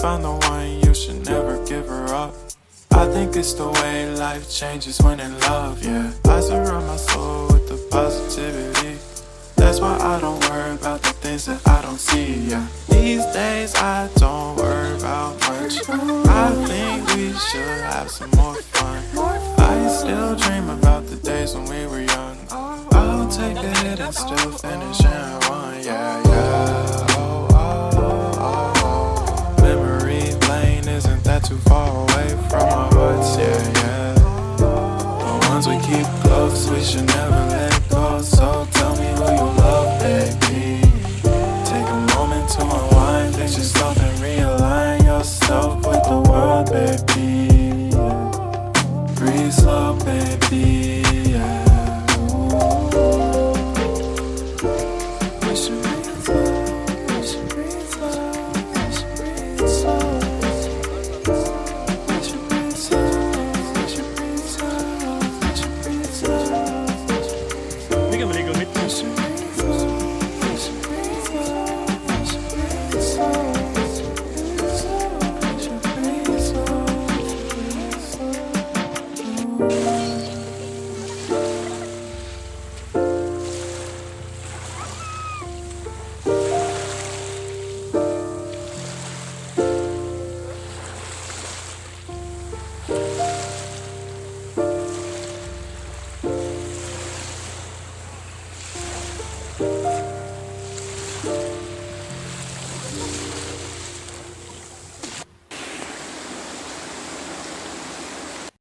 found the one, you should never give her up. I think it's the way life changes when in love, yeah. I surround my soul with the positivity. That's why I don't worry about the things that I don't see, yeah. These days I don't worry about much. I think we should have some more fun. I still dream about the days when we were young. I'll take a hit and still finish in one, yeah, yeah. Oh, oh, oh, oh. Memory lane, isn't that too far?